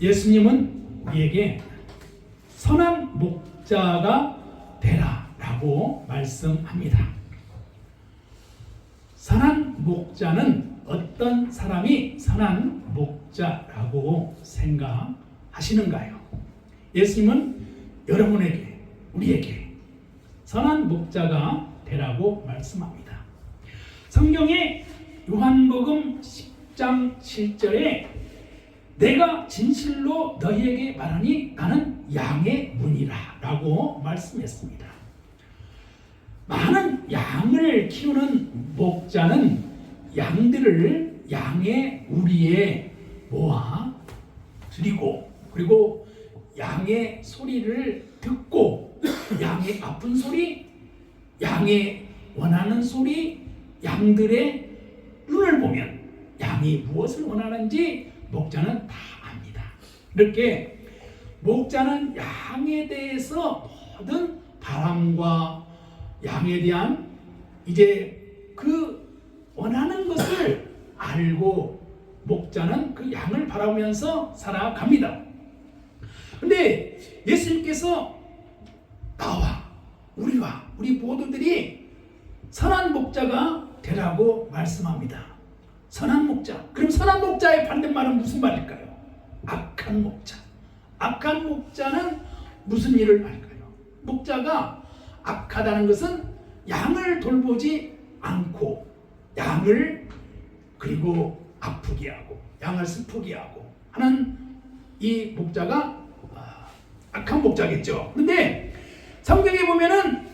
예수님은 우리에게 선한 목자가 되라라고 말씀합니다. 선한 목자는 어떤 사람이 선한 목자라고 생각하시는가요? 예수님은 여러분에게, 우리에게 선한 목자가 되라고 말씀합니다. 성경에 요한복음 10장 7절에 내가 진실로 너희에게 말하니 나는 양의 문이라 라고 말씀했습니다. 많은 양을 키우는 목자는 양들을 양의 우리에 모아 그리고 양의 소리를 듣고 양의 아픈 소리, 양의 원하는 소리, 양들의 눈을 보면 양이 무엇을 원하는지 목자는 다 압니다. 이렇게 목자는 양에 대해서 모든 바람과 양에 대한 이제 그 원하는 것을 알고 목자는 그 양을 바라보면서 살아갑니다. 근데 예수님께서 나와 우리 모두들이 선한 목자가 되라고 말씀합니다. 선한 목자. 그럼 선한 목자의 반대말은 무슨 말일까요? 악한 목자. 악한 목자는 무슨 일을 할까요? 목자가 악하다는 것은 양을 돌보지 않고 양을 그리고 아프게 하고 양을 슬프게 하고 하는 이 목자가 악한 목자겠죠. 근데 성경에 보면은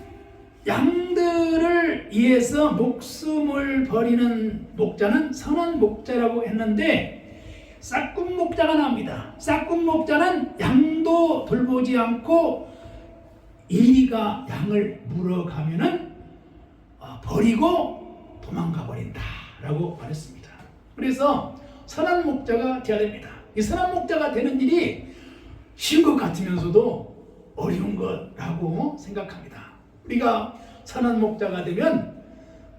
양들을 위해서 목숨을 버리는 목자는 선한 목자라고 했는데 싹군 목자가 나옵니다. 싹군 목자는 양도 돌보지 않고 이리가 양을 물어가면은 버리고 도망가 버린다 라고 말했습니다. 그래서 선한 목자가 되어야 됩니다. 이 선한 목자가 되는 일이 쉬운 것 같으면서도 어려운 거라고 생각합니다. 우리가 선한 목자가 되면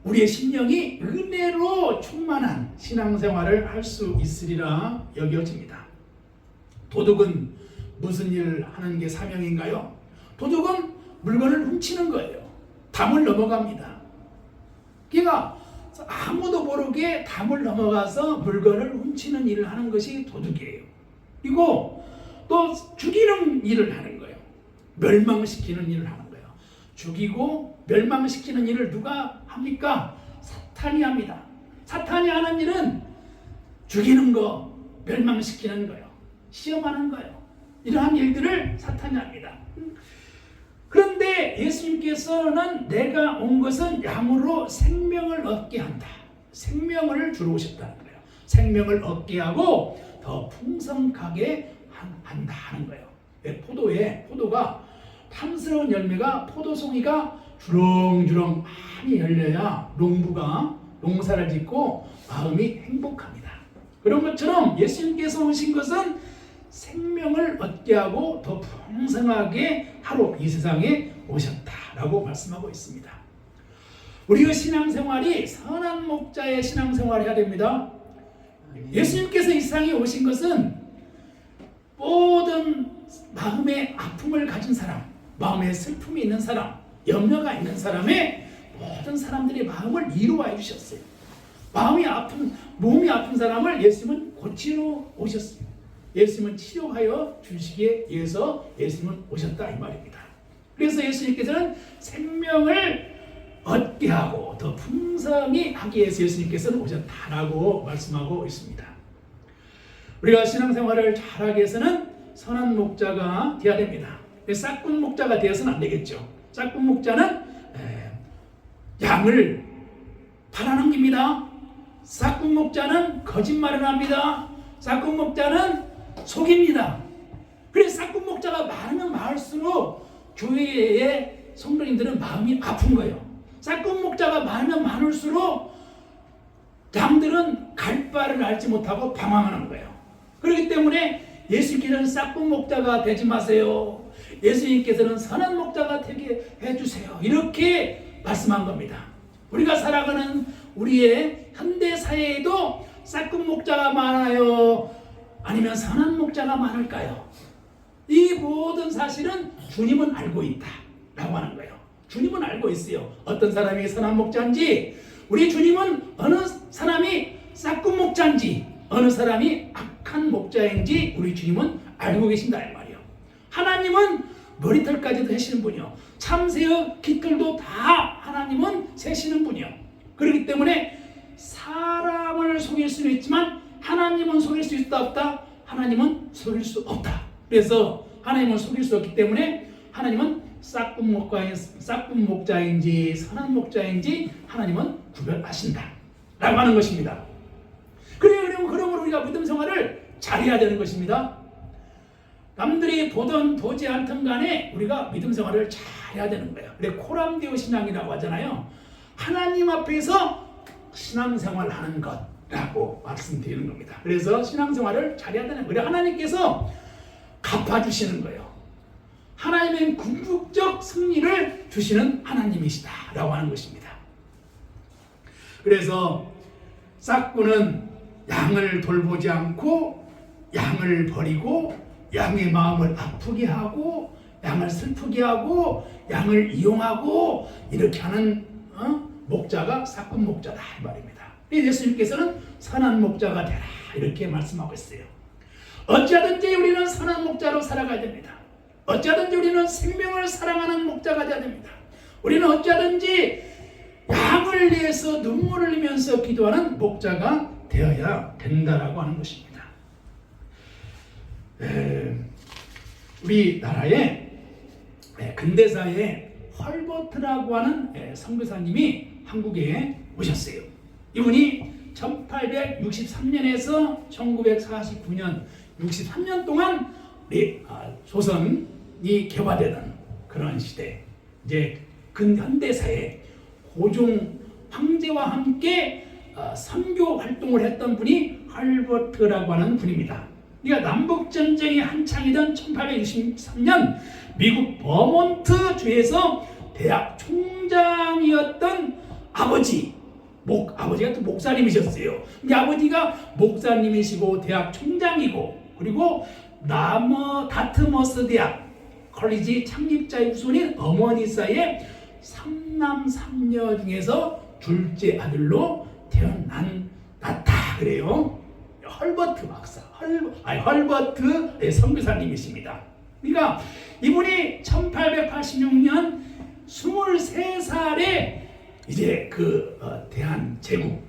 우리의 심령이 은혜로 충만한 신앙생활을 할 수 있으리라 여겨집니다. 도둑은 무슨 일을 하는 게 사명인가요? 도둑은 물건을 훔치는 거예요. 담을 넘어갑니다. 그러니까 아무도 모르게 담을 넘어가서 물건을 훔치는 일을 하는 것이 도둑이에요. 그리고 또 죽이는 일을 하는 거예요. 멸망시키는 일을 하는 거예요. 죽이고 멸망시키는 일을 누가 합니까? 사탄이 합니다. 사탄이 하는 일은 죽이는 거, 멸망시키는 거예요. 시험하는 거예요. 이러한 일들을 사탄이 합니다. 그런데 예수님께서는 내가 온 것은 양으로 생명을 얻게 한다. 생명을 주러 오셨다는 거예요. 생명을 얻게 하고 더 풍성하게 한다 하는 거예요. 포도가 탐스러운 열매가 포도송이가 주렁주렁 많이 열려야 농부가 농사를 짓고 마음이 행복합니다. 그런 것처럼 예수님께서 오신 것은 생명을 얻게 하고 더 풍성하게 하러 이 세상에 오셨다라고 말씀하고 있습니다. 우리의 신앙생활이 선한 목자의 신앙생활을 해야 됩니다. 예수님께서 이 세상에 오신 것은 모든 마음의 아픔을 가진 사람, 마음에 슬픔이 있는 사람, 염려가 있는 사람의 모든 사람들의 마음을 이루어 주셨어요. 몸이 아픈 사람을 예수님은 고치러 오셨어요. 예수님은 치료하여 주시기에 위해서 예수님은 오셨다 이 말입니다. 그래서 예수님께서는 생명을 얻게 하고 더 풍성히 하기 위해서 예수님께서는 오셨다라고 말씀하고 있습니다. 우리가 신앙생활을 잘하기 위해서는 선한 목자가 되어야 됩니다. 싹군 목자가 되어서는 안 되겠죠. 싹군 목자는 양을 팔아넘깁니다. 싹군 목자는 거짓말을 합니다. 싹군 목자는 속입니다. 그래서 싹군 목자가 많으면 많을수록 교회의 성도님들은 마음이 아픈 거예요. 싹군 목자가 많으면 많을수록 양들은 갈 바를 알지 못하고 방황하는 거예요. 그렇기 때문에 예수님께서는 싹군 목자가 되지 마세요. 예수님께서는 선한 목자가 되게 해주세요. 이렇게 말씀한 겁니다. 우리가 살아가는 우리의 현대 사회에도 싹군 목자가 많아요. 아니면 선한 목자가 많을까요? 이 모든 사실은 주님은 알고 있다라고 하는 거예요. 주님은 알고 있어요. 어떤 사람이 선한 목자인지, 우리 주님은 어느 사람이 싹군 목자인지, 어느 사람이 악한 목자인지 우리 주님은 알고 계신다 이 말이에요. 하나님은 머리털까지도 세시는 분이요, 참새의 깃털도 다 하나님은 세시는 분이요. 그렇기 때문에 사람을 속일 수는 있지만 하나님은 속일 수 있다 없다? 하나님은 속일 수 없다. 그래서 하나님은 속일 수 없기 때문에 하나님은 싹군 목자인지 선한 목자인지 하나님은 구별하신다 라고 하는 것입니다. 그러므로 우리가 믿음 생활을 잘해야 되는 것입니다. 남들이 보든 보지 않든 간에 우리가 믿음 생활을 잘해야 되는 거예요. 그래 코람데오 신앙이라고 하잖아요. 하나님 앞에서 신앙생활 하는 것라고 말씀드리는 겁니다. 그래서 신앙생활을 잘해야 되는 거예요. 하나님께서 갚아주시는 거예요. 하나님은 궁극적 승리를 주시는 하나님이시다라고 하는 것입니다. 그래서 싹군은 양을 돌보지 않고 양을 버리고 양의 마음을 아프게 하고 양을 슬프게 하고 양을 이용하고 이렇게 하는 목자가 싹군 목자다 이 말입니다. 예수님께서는 선한 목자가 되라 이렇게 말씀하고 있어요. 어찌하든지 우리는 선한 목자로 살아가야 됩니다. 어찌하든지 우리는 생명을 사랑하는 목자가 되어야 됩니다. 우리는 어찌하든지 양을 위해서 눈물을 흘리면서 기도하는 목자가 되어야 된다라고 하는 것입니다. 우리나라의 근대사에 헐버트라고 하는 선교사님이 한국에 오셨어요. 이분이 1863년에서 1949년 63년 동안 조선이 개화되던 그런 시대, 이제 근현대사에 고종 황제와 함께 선교 활동을 했던 분이 헐버트라고 하는 분입니다. 그러니까 남북전쟁이 한창이던 1863년 미국 버몬트 주에서 대학 총장이었던 아버지가 또 목사님이셨어요. 이 아버지가 목사님이시고 대학 총장이고, 그리고 다트머스 대학 컬리지 창립자의 후손인 어머니사의 3남 3녀 중에서 둘째 아들로 태어났다 그래요. 헐버트 박사, 헐버트 선교사님이십니다. 그러니까 이분이 1886년 23살에 이제 대한제국,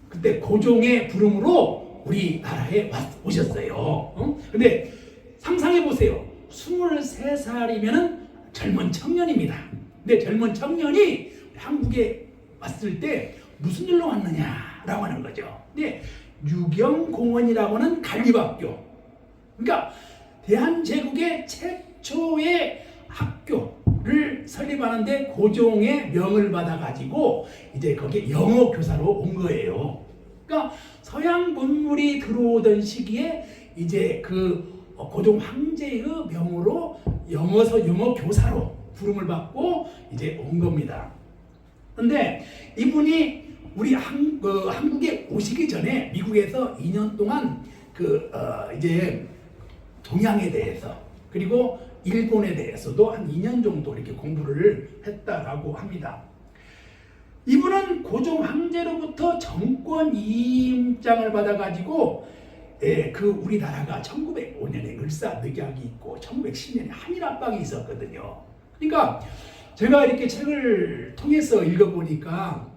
그때 고종의 부름으로 우리나라에 오셨어요. 근데 상상해 보세요. 23살이면 젊은 청년입니다. 근데 젊은 청년이 한국에 왔을 때 무슨 일로 왔느냐라고 하는 거죠. 근데 유경공원이라고는 관리학교, 그러니까 대한제국의 최초의 학교를 설립하는데 고종의 명을 받아가지고 이제 거기에 영어 교사로 온 거예요. 그러니까 서양 문물이 들어오던 시기에 이제 고종 황제의 명으로 영어 교사로 부름을 받고 이제 온 겁니다. 근데 이분이 우리 한국에 오시기 전에 미국에서 2년 동안 이제 동양에 대해서 그리고 일본에 대해서도 한 2년 정도 이렇게 공부를 했다라고 합니다. 이분은 고종 황제로부터 정권 이임장을 받아가지고 우리나라가 1905년에 을사늑약이 있고 1910년에 한일합방이 있었거든요. 그러니까 제가 이렇게 책을 통해서 읽어보니까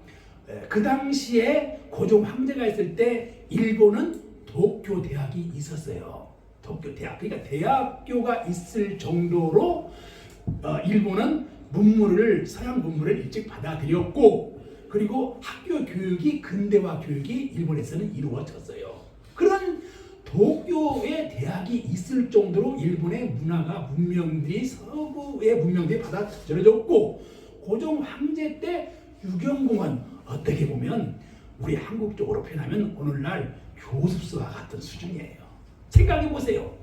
그 당시에 고종 황제가 있을 때 일본은 도쿄 대학이 있었어요. 도쿄 대학. 그러니까 대학교가 있을 정도로 일본은 서양 문물을 일찍 받아들였고, 그리고 학교 교육이 근대화 교육이 일본에서는 이루어졌어요. 그런 도쿄에 대학이 있을 정도로 일본의 문화가 서구의 문명들이 받아들여졌고, 고종 황제 때 유경공원 어떻게 보면 우리 한국 쪽으로 표현하면 오늘날 교습소와 같은 수준이에요. 생각해 보세요.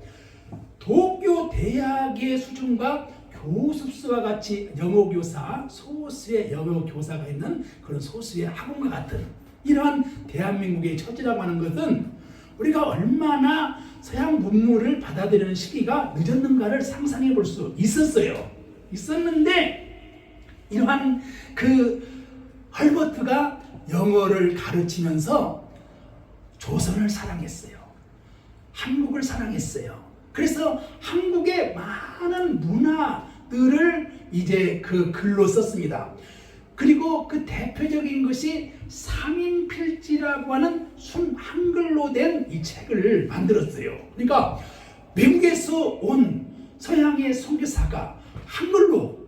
도쿄 대학의 수준과 교습소와 같이 영어교사, 소수의 영어교사가 있는 그런 소수의 학원과 같은 이러한 대한민국의 처지라고 하는 것은 우리가 얼마나 서양 문물을 받아들이는 시기가 늦었는가를 상상해 볼 수 있었어요. 있었는데 이러한 그 헐버트가 영어를 가르치면서 조선을 사랑했어요. 한국을 사랑했어요. 그래서 한국의 많은 문화들을 이제 그 글로 썼습니다. 그리고 그 대표적인 것이 삼인필지라고 하는 한글로 된 이 책을 만들었어요. 그러니까 미국에서 온 서양의 선교사가 한글로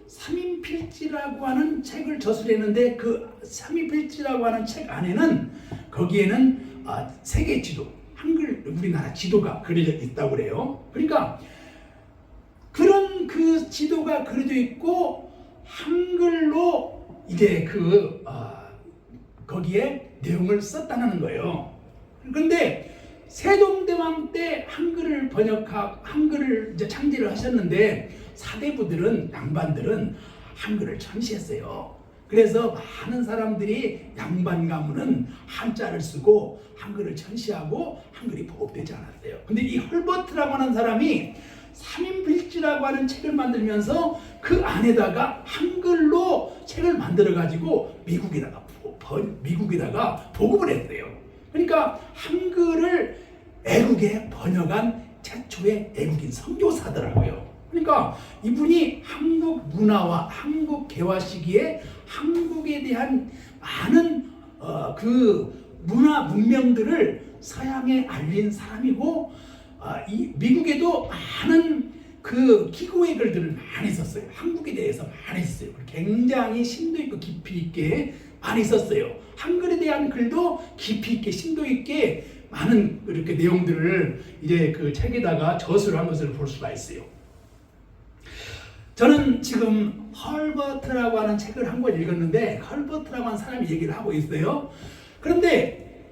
삼인필지라고 하는 책을 저술했는데 그 삼인필지라고 하는 책 안에는 거기에는 세계 지도, 한글 우리나라 지도가 그려져 있다고 그래요. 그러니까 그런 그 지도가 그려져 있고 한글로 이제 거기에 내용을 썼다는 거예요. 그런데 세종대왕 때 한글을 이제 창제를 하셨는데 사대부들은 양반들은 한글을 전시했어요. 그래서 많은 사람들이 양반 가문은 한자를 쓰고 한글을 전시하고 한글이 보급되지 않았어요. 근데 이 헐버트라고 하는 사람이 삼인필지라고 하는 책을 만들면서 그 안에다가 한글로 책을 만들어 가지고 미국에다가 보급을 했대요. 그러니까 한글을 애국에 번역한 최초의 애국인 선교사더라고요. 그러니까 이분이 한국 문화와 한국 개화 시기에 한국에 대한 많은 그 문화 문명들을 서양에 알린 사람이고 이 미국에도 많은 그 기고의 글들을 많이 썼어요. 한국에 대해서 많이 썼어요. 굉장히 심도 있고 깊이 있게 많이 썼어요. 한글에 대한 글도 깊이 있게 심도 있게 많은 이렇게 내용들을 이제 그 책에다가 저술을 한 것을 볼 수가 있어요. 저는 지금 헐버트라고 하는 책을 한 권 읽었는데 헐버트라고 하는 사람이 얘기를 하고 있어요. 그런데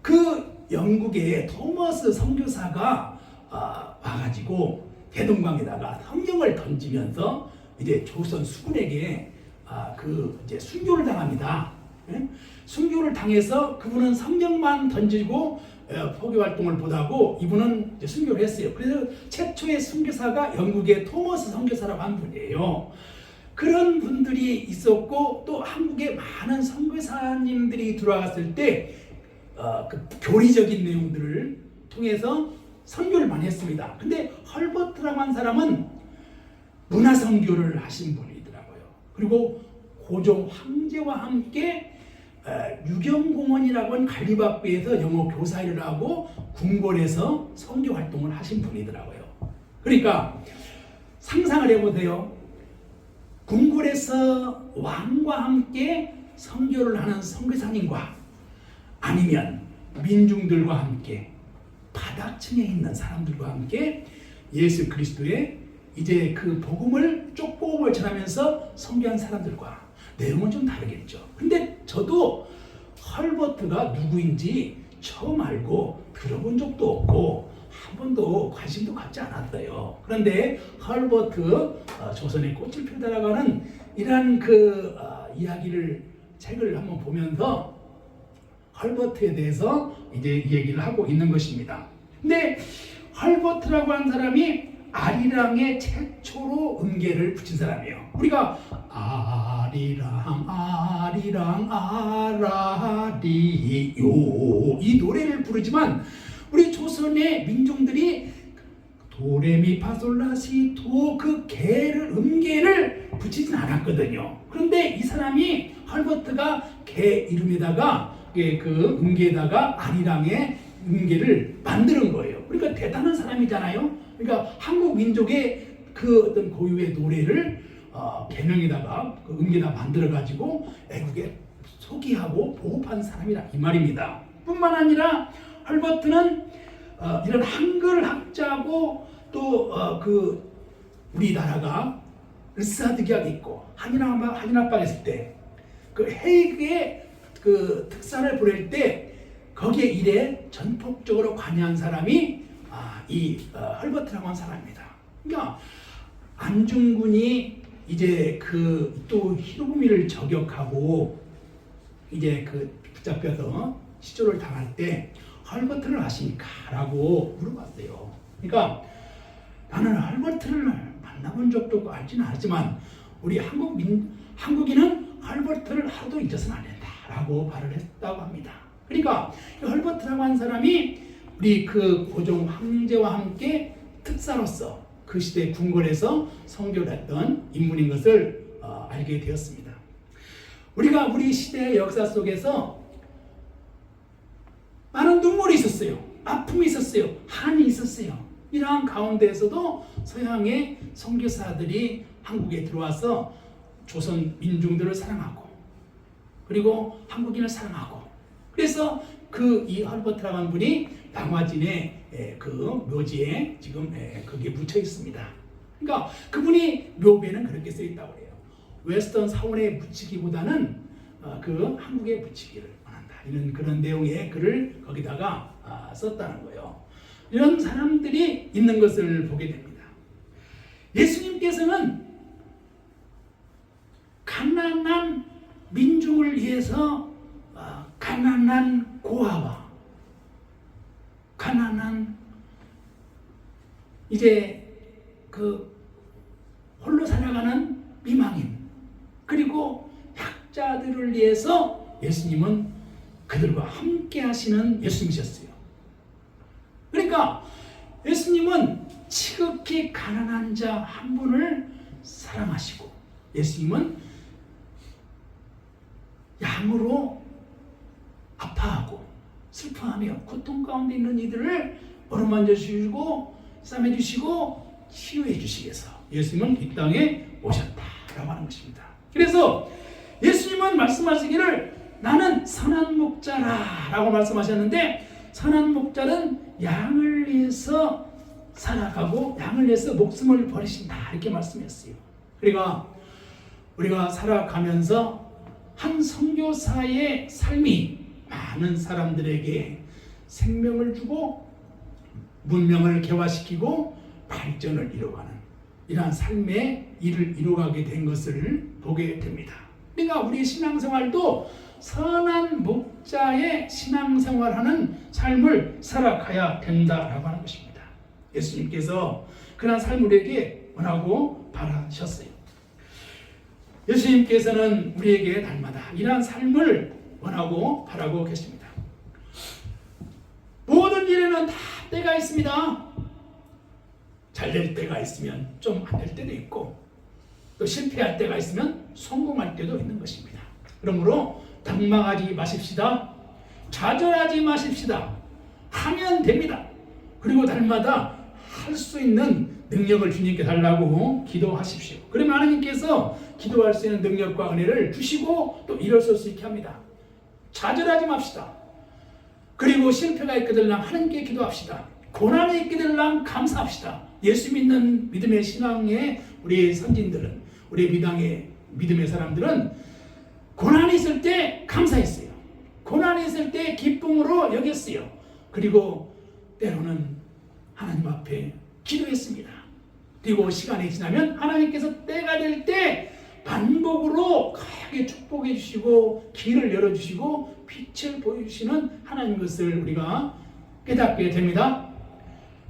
그 영국의 토머스 선교사가 와가지고 대동강에다가 성경을 던지면서 이제 조선 수군에게 이제 순교를 당합니다. 예? 순교를 당해서 그분은 성경만 던지고 포교 활동을 못하고 이분은 이제 순교를 했어요. 그래서 최초의 선교사가 영국의 토머스 선교사라고 한 분이에요. 그런 분들이 있었고 또 한국에 많은 선교사님들이 들어왔을 때 그 교리적인 내용들을 통해서 선교를 많이 했습니다. 근데 헐버트라고 한 사람은 문화 선교를 하신 분이더라고요. 그리고 고종 황제와 함께 유경공원이라고 하는 관리박부에서 영어 교사 일을 하고 궁궐에서 선교 활동을 하신 분이더라고요. 그러니까 상상을 해보세요. 궁궐에서 왕과 함께 선교를 하는 선교사님과 아니면 민중들과 함께 바닥층에 있는 사람들과 함께 예수 그리스도의 이제 그 복음을 쪽복음을 전하면서 선교한 사람들과 내용은 좀 다르겠죠. 근데 저도 헐버트가 누구인지 처음 알고 들어본 적도 없고 한 번도 관심도 갖지 않았어요. 그런데 헐버트 조선의 꽃을 피우다라고 하는 이러한 책을 한번 보면서 헐버트에 대해서 이제 얘기를 하고 있는 것입니다. 근데 헐버트라고 하는 사람이 아리랑의 최초로 음계를 붙인 사람이에요. 우리가 아리랑 아라리요 이 노래를 부르지만 우리 조선의 민중들이 도레미파솔라시도 그 음계를 붙이진 않았거든요. 그런데 이 사람이 헐버트가 개 이름에다가 그 음계에다가 아리랑의 음계를 만드는 거예요. 그러니까 대단한 사람이잖아요. 그러니까 한국 민족의 그 어떤 고유의 노래를 개명에다가 그 음계에다 만들어 가지고 애국에 소개하고 보급한 사람이라 이 말입니다. 뿐만 아니라 헐버트는 이런 한글 학자고 또 우리나라가 을사득약이 있고 한인합방에 있을 때 그 헤이그에 그 특사를 보낼 때 거기에 일에 전폭적으로 관여한 사람이 이 헐버트라고 하는 사람입니다. 그러니까 안중근이 이제 또 히로부미를 저격하고 이제 붙잡혀서 시조를 당할 때 헐버트를 아십니까? 라고 물어봤어요. 그러니까 나는 헐버트를 만나본 적도 없고 알지는 않았지만 우리 한국인은 헐버트를 하루도 잊어서는 안 된다 라고 말을 했다고 합니다. 그러니까 이 헐버트라고 한 사람이 우리 그 고종 황제와 함께 특사로서 그 시대 궁궐에서 선교를 했던 인물인 것을 알게 되었습니다. 우리가 우리 시대의 역사 속에서 많은 눈물이 있었어요. 아픔이 있었어요. 한이 있었어요. 이러한 가운데에서도 서양의 선교사들이 한국에 들어와서 조선 민중들을 사랑하고 그리고 한국인을 사랑하고 그래서 그 이 헐버트라고 하는 분이 방화진의 그 묘지에 지금 거기에 묻혀 있습니다. 그러니까 그분이 묘비에는 그렇게 써 있다고 해요. 웨스턴 사원에 묻히기보다는 그 한국에 묻히기를 원한다. 이런 그런 내용의 글을 거기다가 썼다는 거예요. 이런 사람들이 있는 것을 보게 됩니다. 예수님께서는 가난한 민중을 위해서 가난한 고아와 가난한 이제 그 홀로 살아가는 미망인 그리고 약자들을 위해서 예수님은 그들과 함께 하시는 예수님이셨어요. 그러니까 예수님은 지극히 가난한 자 한 분을 사랑하시고 예수님은 양으로 아파하고 슬퍼하며 고통 가운데 있는 이들을 어루만져 주시고 싸매 주시고 치유해 주시기 위해서 예수님은 이 땅에 오셨다라고 하는 것입니다. 그래서 예수님은 말씀하시기를 나는 선한 목자라라고 말씀하셨는데 선한 목자는 양을 위해서 살아가고 양을 위해서 목숨을 버리신다 이렇게 말씀했어요. 그러니까 우리가 살아가면서 한 선교사의 삶이 많은 사람들에게 생명을 주고 문명을 개화시키고 발전을 이루어가는 이러한 삶의 일을 이루어가게 된 것을 보게 됩니다. 그러니까 우리 신앙생활도 선한 목자의 신앙생활하는 삶을 살아가야 된다라고 하는 것입니다. 예수님께서 그런 삶을 우리에게 원하고 바라셨어요. 예수님께서는 우리에게 날마다 이러한 삶을 원하고 바라고 계십니다. 모든 일에는 다 때가 있습니다. 잘 될 때가 있으면 좀 안 될 때도 있고 또 실패할 때가 있으면 성공할 때도 있는 것입니다. 그러므로 당망하지 마십시다. 좌절하지 마십시다. 하면 됩니다. 그리고 날마다 할 수 있는 능력을 주님께 달라고 기도하십시오. 그러면 하나님께서 기도할 수 있는 능력과 은혜를 주시고 또 일어설 수 있게 합니다. 좌절하지 맙시다. 그리고 실패가 있게 되려면 하나님께 기도합시다. 고난이 있게 되려면 감사합시다. 예수 믿는 믿음의 신앙의 우리 선진들은 우리 믿음의 사람들은 고난이 있을 때 감사했어요. 고난이 있을 때 기쁨으로 여겼어요. 그리고 때로는 하나님 앞에 기도했습니다. 그리고 시간이 지나면 하나님께서 때가 될 때 반복으로 강하게 축복해 주시고 길을 열어주시고 빛을 보여주시는 하나님 것을 우리가 깨닫게 됩니다.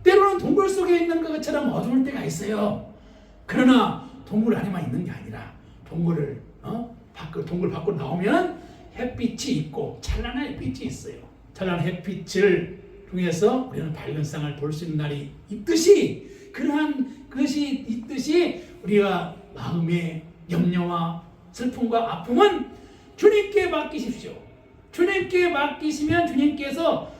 때로는 동굴 속에 있는 것처럼 어두울 때가 있어요. 그러나 동굴 안에만 있는 게 아니라 동굴 밖으로 나오면 햇빛이 있고 찬란한 햇빛이 있어요. 찬란한 햇빛을 통해서 우리는 밝은 세상을 볼 수 있는 날이 있듯이 그러한 것이 있듯이 우리가 마음의 염려와 슬픔과 아픔은 주님께 맡기십시오. 주님께 맡기시면 주님께서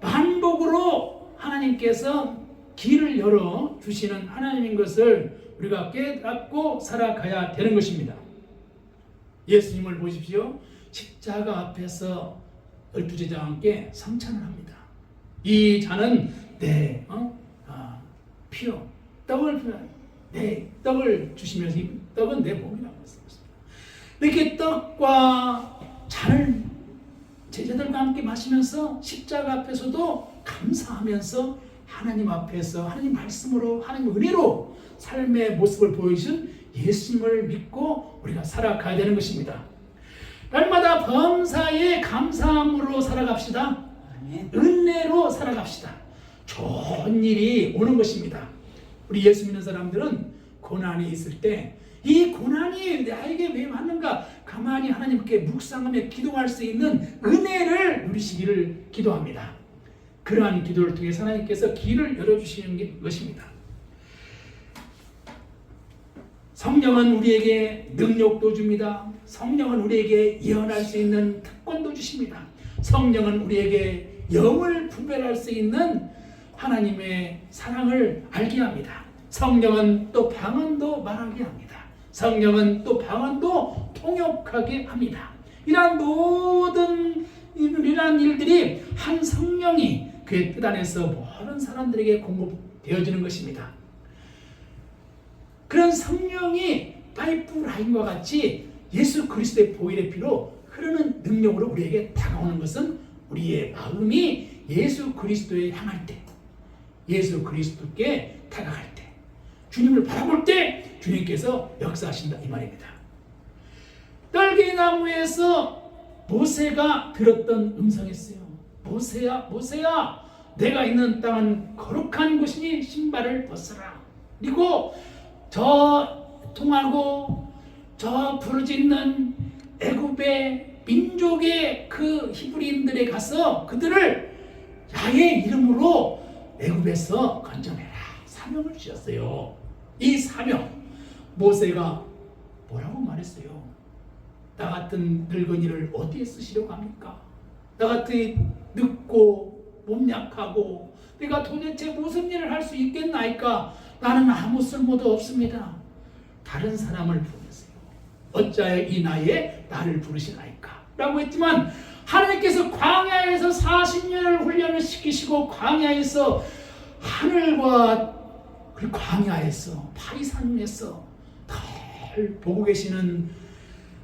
반복으로 하나님께서 길을 열어 주시는 하나님인 것을 우리가 깨닫고 살아가야 되는 것입니다. 예수님을 보십시오. 십자가 앞에서 12제자와 함께 성찬을 합니다. 이 잔은 내 피요 떡을 주시면서 이 떡은 내 몸이라고 말씀하셨습니다. 이렇게 떡과 잔을 제자들과 함께 마시면서 십자가 앞에서도 감사하면서 하나님 앞에서 하나님 말씀으로 하나님 은혜로 삶의 모습을 보여주신 예수님을 믿고 우리가 살아가야 되는 것입니다. 날마다 범사에 감사함으로 살아갑시다. 은혜로 살아갑시다. 좋은 일이 오는 것입니다. 우리 예수 믿는 사람들은 고난이 있을 때 이 고난이 나에게 왜 왔는가 가만히 하나님께 묵상하며 기도할 수 있는 은혜를 누리시기를 기도합니다. 그러한 기도를 통해 하나님께서 길을 열어주시는 것입니다. 성령은 우리에게 능력도 줍니다. 성령은 우리에게 예언할 수 있는 특권도 주십니다. 성령은 우리에게 영을 분별할 수 있는 하나님의 사랑을 알게 합니다. 성령은 또 방언도 말하게 합니다. 성령은 또 방언도 통역하게 합니다. 이러한 모든 이러한 일들이 한 성령이 그의 뜻 안에서 모든 사람들에게 공급되어지는 것입니다. 그런 성령이 파이프라인과 같이 예수 그리스도의 보혈의 피로 흐르는 능력으로 우리에게 다가오는 것은 우리의 마음이 예수 그리스도에 향할 때, 예수 그리스도께 다가갈 때, 주님을 바라볼 때 주님께서 역사하신다 이 말입니다. 떨기나무에서 모세가 들었던 음성이었어요. 모세야, 모세야, 내가 있는 땅은 거룩한 곳이니 신발을 벗어라. 그리고 저 통하고 저 부르짖는 애굽의 민족의 그 히브리인들에 가서 그들을 야의 이름으로 애굽에서 건져내라. 사명을 주셨어요. 이 사명 모세가 뭐라고 말했어요? 나 같은 늙은이를 어디에 쓰시려고 합니까? 나 같은 늙고 몸 약하고 내가 도대체 무슨 일을 할 수 있겠나이까? 나는 아무 쓸모도 없습니다. 다른 사람을 부르세요. 어찌하여 이 나이에 나를 부르시나이까? 라고 했지만 하나님께서 광야에서 40년을 훈련을 시키시고 광야에서 하늘과 그리고 광야에서 파리산에서 달 보고 계시는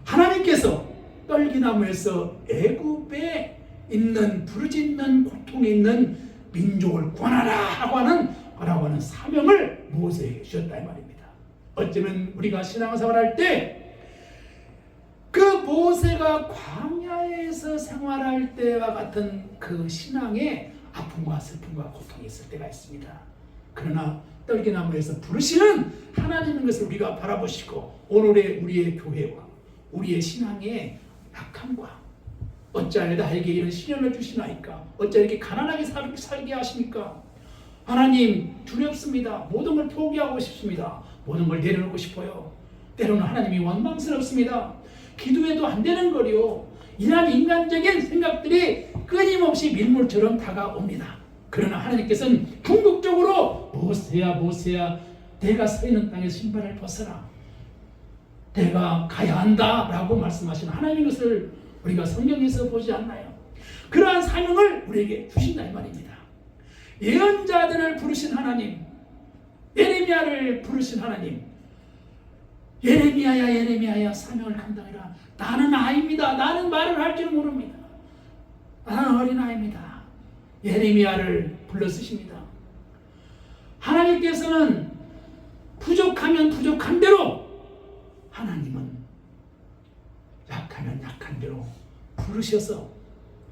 하나님께서 떨기나무에서 애굽에 있는 부르짖는 고통에 있는 민족을 구원하라 라고 하는 사명을 모세에게 주셨다 이 말입니다. 어쩌면 우리가 신앙생활할 때 그 모세가 광야에서 생활할 때와 같은 그 신앙의 아픔과 슬픔과 고통이 있을 때가 있습니다. 그러나 떨기나무에서 부르시는 하나님인 것을 우리가 바라보시고 오늘의 우리의 교회와 우리의 신앙의 약함과 어찌하여 나에게 이런 시련을 주시나이까? 어찌하여 이렇게 가난하게 살게 하십니까? 하나님 두렵습니다. 모든 걸 포기하고 싶습니다. 모든 걸 내려놓고 싶어요. 때로는 하나님이 원망스럽습니다. 기도해도 안 되는 거리요. 이러한 인간적인 생각들이 끊임없이 밀물처럼 다가옵니다. 그러나 하나님께서는 궁극적으로 모세야 모세야 내가 서 있는 땅에 신발을 벗어라. 내가 가야 한다 라고 말씀하시는 하나님의 것을 우리가 성경에서 보지 않나요? 그러한 사명을 우리에게 주신다 이 말입니다. 예언자들을 부르신 하나님, 예레미야를 부르신 하나님, 예레미야야 예레미야야 사명을 감당해라. 나는 아이입니다. 나는 말을 할 줄 모릅니다. 나는 어린아이입니다. 예레미야를 불러 쓰십니다. 하나님께서는 부족하면 부족한 대로, 하나님은 약하면 약한 대로 부르셔서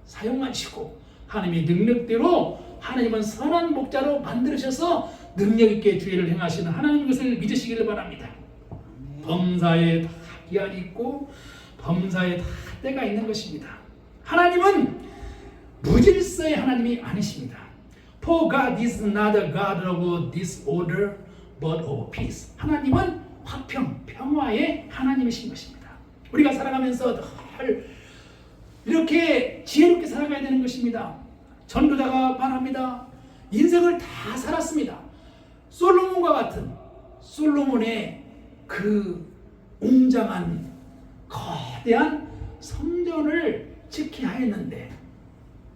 사용하시고 하나님의 능력대로 하나님은 선한 목자로 만들으셔서 능력 있게 주의를 행하시는 하나님 것을 믿으시기를 바랍니다. 범사에 다 기한이 있고 범사에 다 때가 있는 것입니다. 하나님은 무질서의 하나님이 아니십니다. For God is not a God of disorder but of peace. 하나님은 화평, 평화의 하나님이신 것입니다. 우리가 살아가면서 늘 이렇게 지혜롭게 살아가야 되는 것입니다. 전도자가 말합니다. 인생을 다 살았습니다. 솔로몬과 같은 솔로몬의 그 웅장한 거대한 성전을 지켜야 했는데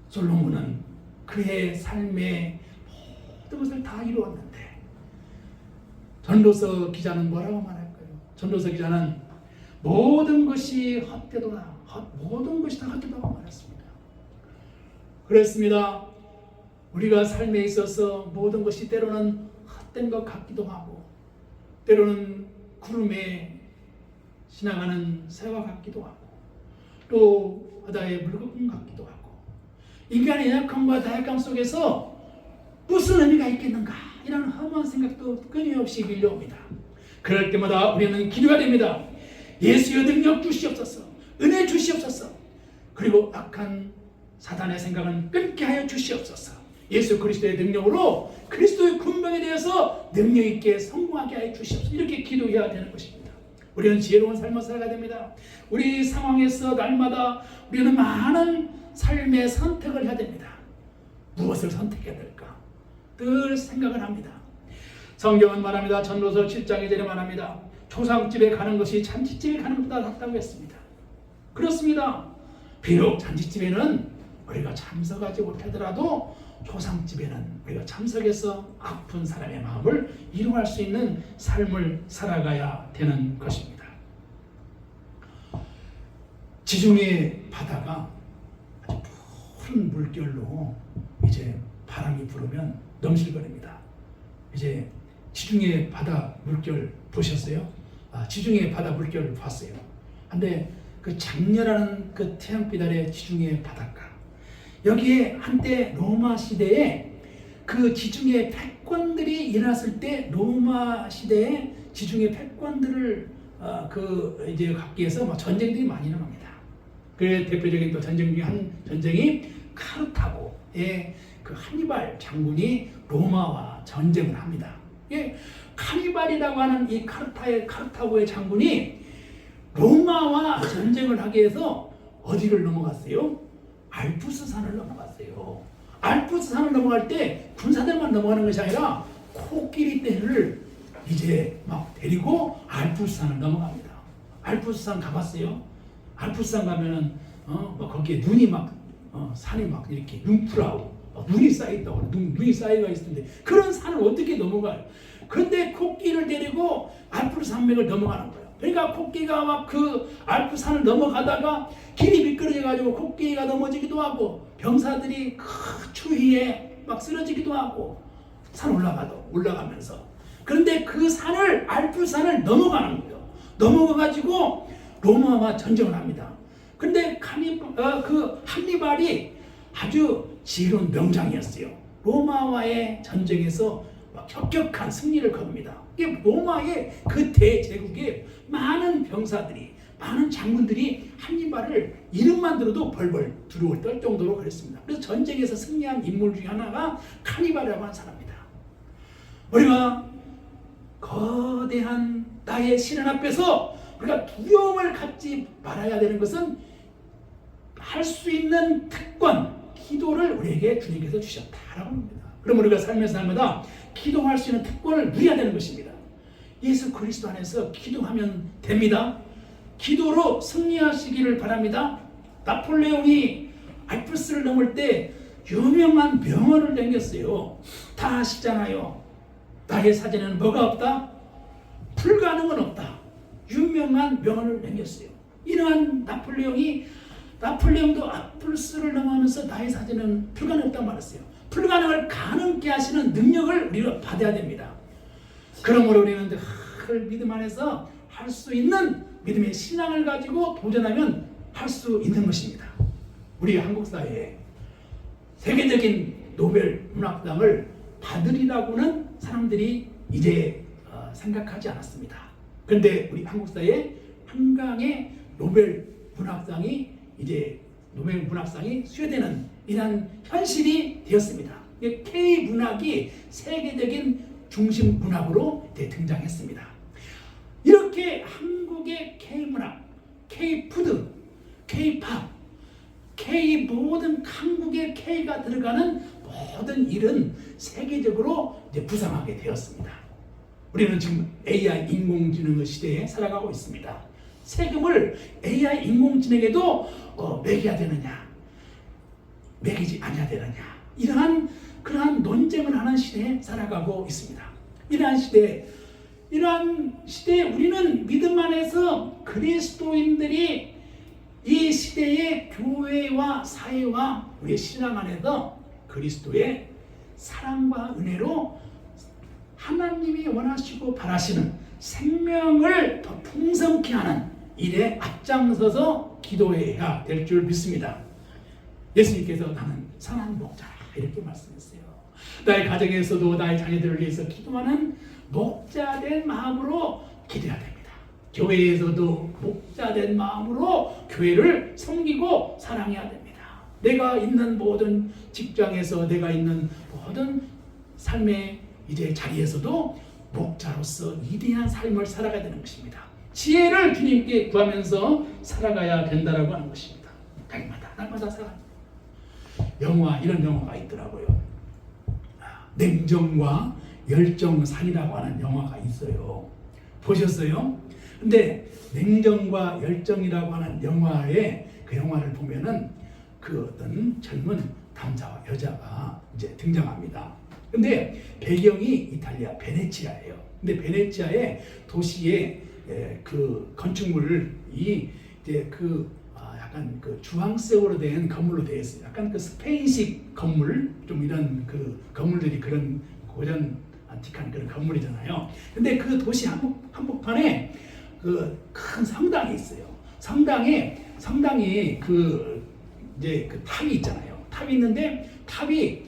솔로몬은 그의 삶의 모든 것을 다 이루었는데 전도서 기자는 뭐라고 말할까요? 전도서 기자는 모든 것이 헛되도다. 모든 것이 다 헛되다고 말했습니다. 그렇습니다. 우리가 삶에 있어서 모든 것이 때로는 헛된 것 같기도 하고 때로는 구름에 지나가는 새와 같기도 하고 또 바다의 물고기 같기도 하고 인간의 연약함과 다약함 속에서 무슨 의미가 있겠는가 이런 험한 생각도 끊임없이 밀려옵니다. 그럴 때마다 우리는 기도가 됩니다. 예수의 능력 주시옵소서, 은혜 주시옵소서, 그리고 악한 사단의 생각은 끊게 하여 주시옵소서. 예수 그리스도의 능력으로 그리스도의 군병에 대해서 능력 있게 성공하게 하여 주시옵소서. 이렇게 기도해야 되는 것입니다. 우리는 지혜로운 삶을 살아가야 됩니다. 우리 상황에서 날마다 우리는 많은 삶의 선택을 해야 됩니다. 무엇을 선택해야 될까? 늘 생각을 합니다. 성경은 말합니다. 전도서 7장 2절에 말합니다. 초상집에 가는 것이 잔치집에 가는 것보다 낫다고 했습니다. 그렇습니다. 비록 잔치집에는 우리가 참석하지 못하더라도 초상집에는 우리가 참석해서 아픈 사람의 마음을 이루할 수 있는 삶을 살아가야 되는 것입니다. 지중해 바다가 아주 푸른 물결로 이제 바람이 불으면 넘실거립니다. 이제 지중해 바다 물결 보셨어요? 지중해 바다 물결을 봤어요. 근데 그 장렬한 그 태양빛 아래 지중해 바닷가, 여기에 한때 로마 시대에 그 지중해 패권들이 일어났을 때 로마 시대에 지중해 패권들을 이제 갖기 위해서 뭐 전쟁들이 많이 일어납니다. 그 대표적인 또 전쟁 중에 한 전쟁이 카르타고의 그 하니발 장군이 로마와 전쟁을 합니다. 카니발이라고 하는 이 카르타고의 장군이 로마와 전쟁을 하기 위해서 어디를 넘어갔어요? 알프스 산을 넘어갔어요. 알프스 산을 넘어갈 때 군사들만 넘어가는 것이 아니라 코끼리 떼를 이제 막 데리고 알프스 산을 넘어갑니다. 알프스 산 가봤어요? 알프스 산 가면은 거기에 눈이 막 산이 막 이렇게 융프라고 눈이 쌓여있다고, 눈이 쌓여가 있을 텐데 그런 산을 어떻게 넘어가요? 근데 코끼리를 데리고 알프스 산맥을 넘어가는 거예요. 그러니까 코끼리가 막 그 알프스 산을 넘어가다가 길이 미끄러져 가지고 코끼리가 넘어지기도 하고 병사들이 그 추위에 막 쓰러지기도 하고 산 올라가면서, 그런데 그 산을 알프스 산을 넘어가는 거예요. 넘어가 가지고 로마와 전쟁을 합니다. 근데 그 한니발이 아주 지혜로운 명장이었어요. 로마와의 전쟁에서 혁혁한 승리를 거둡니다. 이게 로마의 그 대제국에 많은 병사들이, 많은 장군들이 한니발을 이름만 들어도 벌벌 두루를 떨 정도로 그랬습니다. 그래서 전쟁에서 승리한 인물 중에 하나가 카니발이라고 하는 사람입니다. 우리가 거대한 나의 시련 앞에서 우리가 두려움을 갖지 말아야 되는 것은 할 수 있는 특권, 기도를 우리에게 주님께서 주셨다라고 합니다. 그럼 우리가 삶에서 날마다 기도할 수 있는 특권을 누려야 되는 것입니다. 예수 그리스도 안에서 기도하면 됩니다. 기도로 승리하시기를 바랍니다. 나폴레옹이 알프스를 넘을 때 유명한 명언을 남겼어요. 다 아시잖아요. 나의 사전에는 뭐가 없다? 불가능은 없다. 유명한 명언을 남겼어요. 이러한 나폴레옹도 알프스를 넘어가면서 나의 사전에는 불가능이 없다고 말했어요. 불가능을 가능케 하시는 능력을 우리가 받아야 됩니다. 그러므로 우리는 늘 믿음 안에서 할 수 있는 믿음의 신앙을 가지고 도전하면 할 수 있는 것입니다. 우리 한국 사회에 세계적인 노벨 문학상을 받으리라고는 사람들이 이제 생각하지 않았습니다. 그런데 우리 한국 사회에 한강의 노벨 문학상이 수여되는 이런 현실이 되었습니다. K-문학이 세계적인 중심 문학으로 등장했습니다. 이렇게 한국의 K-문학, K-푸드, K-팝, 모든 한국의 K가 들어가는 모든 일은 세계적으로 이제 부상하게 되었습니다. 우리는 지금 AI 인공지능 시대에 살아가고 있습니다. 세금을 AI 인공지능에도 매겨야 되느냐, 매기지 않아야 되느냐, 그러한 논쟁을 하는 시대에 살아가고 있습니다. 이러한 시대에 우리는 믿음 안에서 그리스도인들이 이 시대의 교회와 사회와 우리의 신앙 안에서 그리스도의 사랑과 은혜로 하나님이 원하시고 바라시는 생명을 더 풍성케 하는 일에 앞장서서 기도해야 될 줄 믿습니다. 예수님께서 나는 선한 목자라 이렇게 말씀했어요. 나의 가정에서도 나의 자녀들을 위해서 기도하는 목자된 마음으로 기도해야 됩니다. 교회에서도 목자된 마음으로 교회를 섬기고 사랑해야 됩니다. 내가 있는 모든 직장에서 내가 있는 모든 삶의 이제 자리에서도 목자로서 위대한 삶을 살아가야 되는 것입니다. 지혜를 주님께 구하면서 살아가야 된다라고 하는 것입니다. 날마다 살아. 영화 이런 영화가 있더라고요. 냉정과 열정산이라고 하는 영화가 있어요. 보셨어요? 근데 냉정과 열정이라고 하는 영화에 그 영화를 보면은 그 어떤 젊은 남자와 여자가 이제 등장합니다. 근데 배경이 이탈리아 베네치아예요. 근데 베네치아의 도시의 그 건축물이 이제 약간 그 주황색으로 된 건물로 되어 있어요. 약간 그 스페인식 건물, 좀 이런 그 건물들이 그런 고전 안틱한 그런 건물이잖아요. 근데 그 도시 한복판에 그 큰 성당이 있어요. 성당이 그 이제 그 탑이 있잖아요. 탑이 있는데 탑이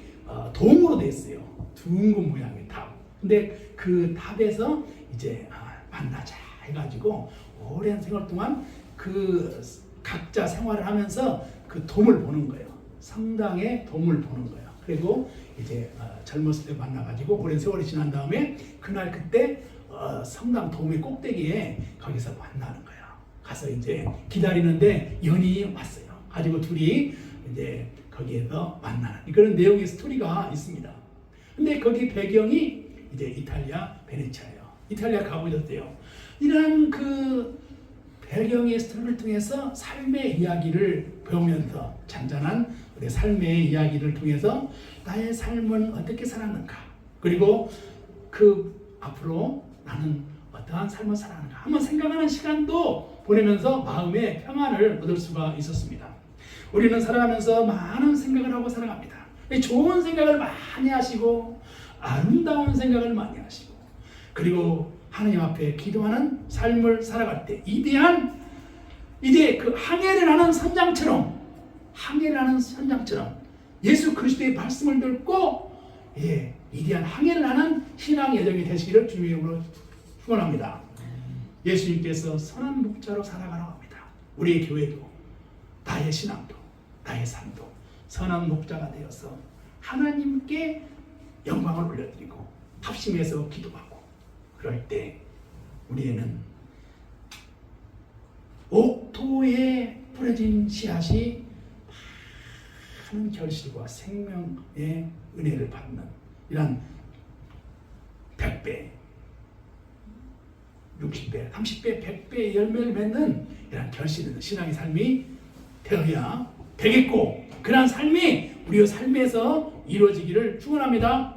동으로 되어 있어요. 둥근 모양의 탑. 근데 그 탑에서 이제 만나자 해가지고 오랜 세월 동안 그 각자 생활을 하면서 그 돔을 보는 거예요. 성당의 돔을 보는 거예요. 그리고 이제 젊었을 때 만나가지고 오랜 세월이 지난 다음에 그때 성당 돔의 꼭대기에 거기서 만나는 거예요. 가서 이제 기다리는데 연인이 왔어요. 가지고 둘이 이제 거기에서 만나는 그런 내용의 스토리가 있습니다. 근데 거기 배경이 이제 이탈리아 베네치아예요. 이탈리아 가보셨대요. 이런 그 배경의 스토리를 통해서 삶의 이야기를 배우면서 잔잔한 우리 삶의 이야기를 통해서 나의 삶은 어떻게 살았는가, 그리고 그 앞으로 나는 어떠한 삶을 살아가는가 한번 생각하는 시간도 보내면서 마음의 평안을 얻을 수가 있었습니다. 우리는 살아가면서 많은 생각을 하고 살아갑니다. 좋은 생각을 많이 하시고 아름다운 생각을 많이 하시고, 그리고 하나님 앞에 기도하는 삶을 살아갈 때 이대한 이제 그 항해를 하는 선장처럼 예수 그리스도의 말씀을 듣고 이대한 항해를 하는 신앙 여정이 되시기를 주님의 이름으로 축원합니다. 예수님께서 선한 목자로 살아가라고 합니다. 우리의 교회도, 나의 신앙도, 나의 삶도 선한 목자가 되어서 하나님께 영광을 올려드리고 합심해서 기도하고, 그럴 때 우리에는 옥토에 뿌려진 씨앗이 많은 결실과 생명의 은혜를 받는 이런 100배, 60배, 30배, 100배의 열매를 맺는 이런 결실은 신앙의 삶이 되어야 되겠고, 그러한 삶이 우리의 삶에서 이루어지기를 축원합니다.